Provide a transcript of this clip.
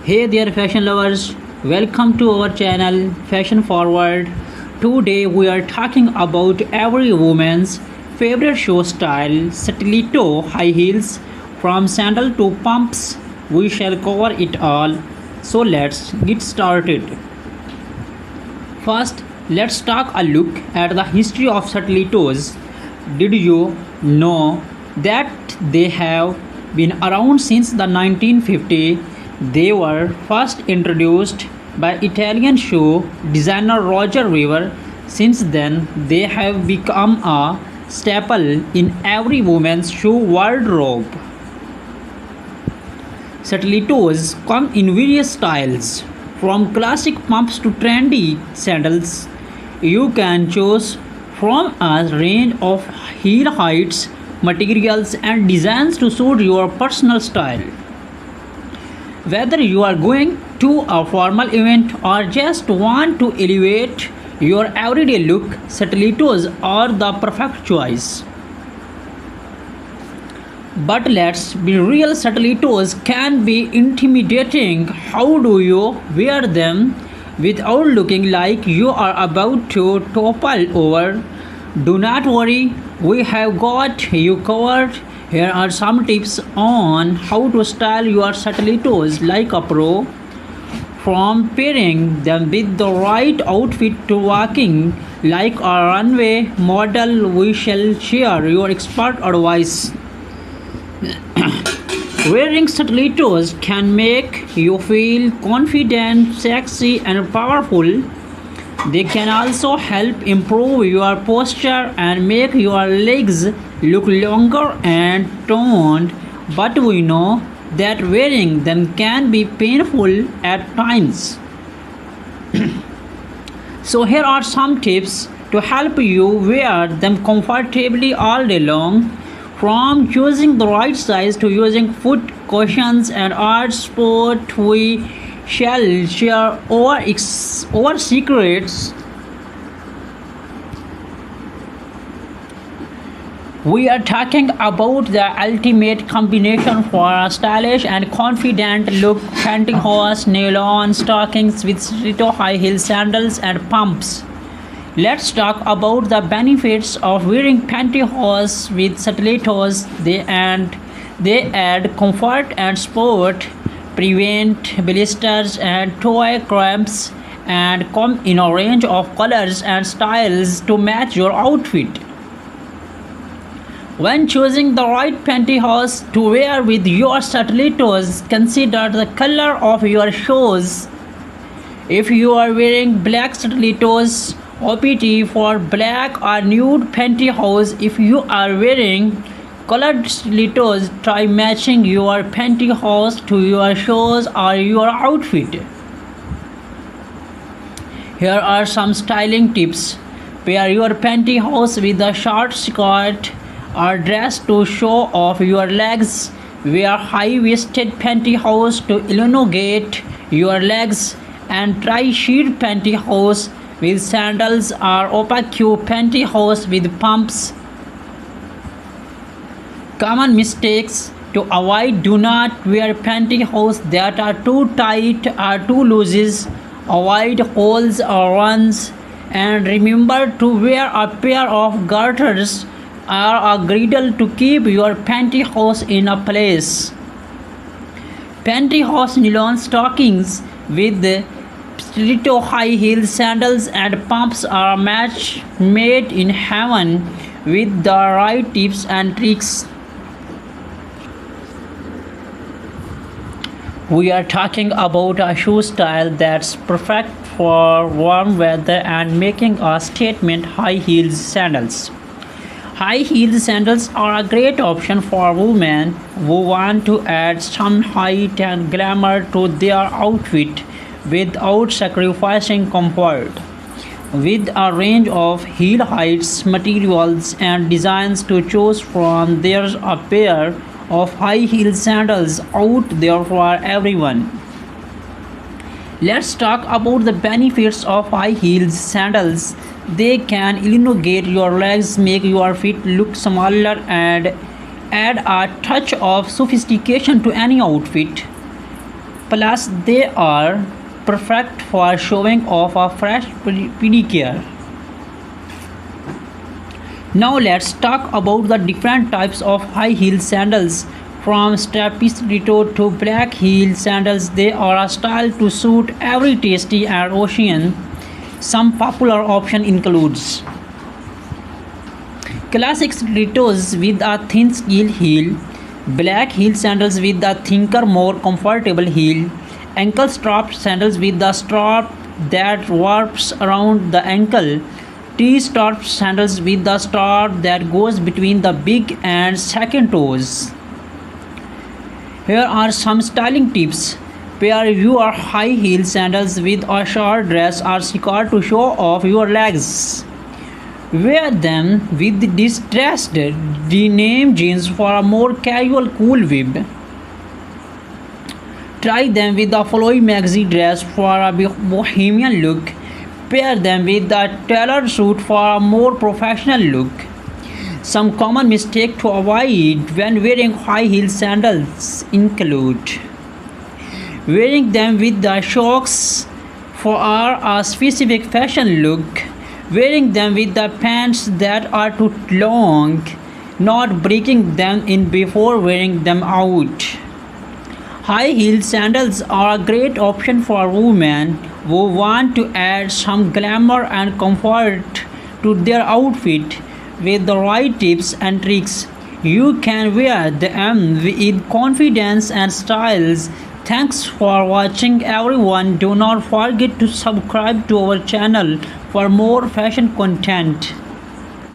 Hey there, fashion lovers. Welcome to our channel, Fashion Forward. Today we are talking about every woman's favorite shoe style, stiletto high heels, from sandal to pumps. We shall cover it all. So let's get started. First, let's take a look at the history of stilettos. Did you know that they have been around since the 1950s? They were first introduced by Italian shoe designer Roger Weaver. Since then, they have become a staple in every woman's shoe wardrobe. Stilettos come in various styles, from classic pumps to trendy sandals. You can choose from a range of heel heights, materials, and designs to suit your personal style. Whether you are going to a formal event or just want to elevate your everyday look, stilettos are the perfect choice. But let's be real, stilettos can be intimidating. How do you wear them without looking like you are about to topple over? Do not worry, we have got you covered. Here are some tips on how to style your stilettos like a pro. From pairing them with the right outfit to walking like a runway model, we shall share your expert advice. Wearing stilettos can make you feel confident, sexy, and powerful. They can also help improve your posture and make your legs look longer and toned, but we know that wearing them can be painful at times. So, here are some tips to help you wear them comfortably all day long. From choosing the right size to using foot cushions and art sport, we shall share our secrets. We are talking about the ultimate combination for a stylish and confident look: pantyhose, nylon stockings with stiletto high heel sandals and pumps. Let's talk about the benefits of wearing pantyhose with stilettos. They add comfort and sport, prevent blisters and toe cramps, and come in a range of colors and styles to match your outfit. When choosing the right pantyhose to wear with your stilettos, consider the color of your shoes. If you are wearing black stilettos, OPT for black or nude pantyhose. If you are wearing colored stilettos, try matching your pantyhose to your shoes or your outfit. Here are some styling tips. Pair your pantyhose with a short skirt or dress to show off your legs. Wear high-waisted pantyhose to elongate your legs, and try sheer pantyhose with sandals or opaque pantyhose with pumps. Common mistakes to avoid: do not wear pantyhose that are too tight or too loose. Avoid holes or runs, and remember to wear a pair of garters or a girdle to keep your pantyhose in a place. Pantyhose nylon stockings with stiletto high heel sandals and pumps are a match made in heaven with the right tips and tricks. We are talking about a shoe style that's perfect for warm weather and making a statement: high heels sandals. High heeled sandals are a great option for women who want to add some height and glamour to their outfit without sacrificing comfort. With a range of heel heights, materials, and designs to choose from, there's a pair of high heel sandals out there for everyone. Let's talk about the benefits of high heeled sandals. They can elongate your legs, make your feet look smaller, and add a touch of sophistication to any outfit. Plus, they are perfect for showing off a fresh pedicure. Now let's talk about the different types of high heel sandals. From Strapito to black heel sandals, they are a style to suit every tasty and ocean. Some popular option includes classic stilettos with a thin steel heel, black heel sandals with a thicker, more comfortable heel, ankle strap sandals with the strap that wraps around the ankle, T-strap sandals with the strap that goes between the big and second toes. Here are some styling tips. Pair your high heel sandals with a short dress or skirt to show off your legs. Wear them with distressed denim jeans for a more casual cool vibe. Try them with a flowy maxi dress for a bohemian look. Pair them with a tailored suit for a more professional look. Some common mistakes to avoid when wearing high heel sandals include wearing them with the socks for a specific fashion look, wearing them with the pants that are too long, not breaking them in before wearing them out. High heel sandals are a great option for women who want to add some glamour and comfort to their outfit. With the right tips and tricks, you can wear them with confidence and styles. Thanks for watching everyone. Do not forget to subscribe to our channel for more fashion content.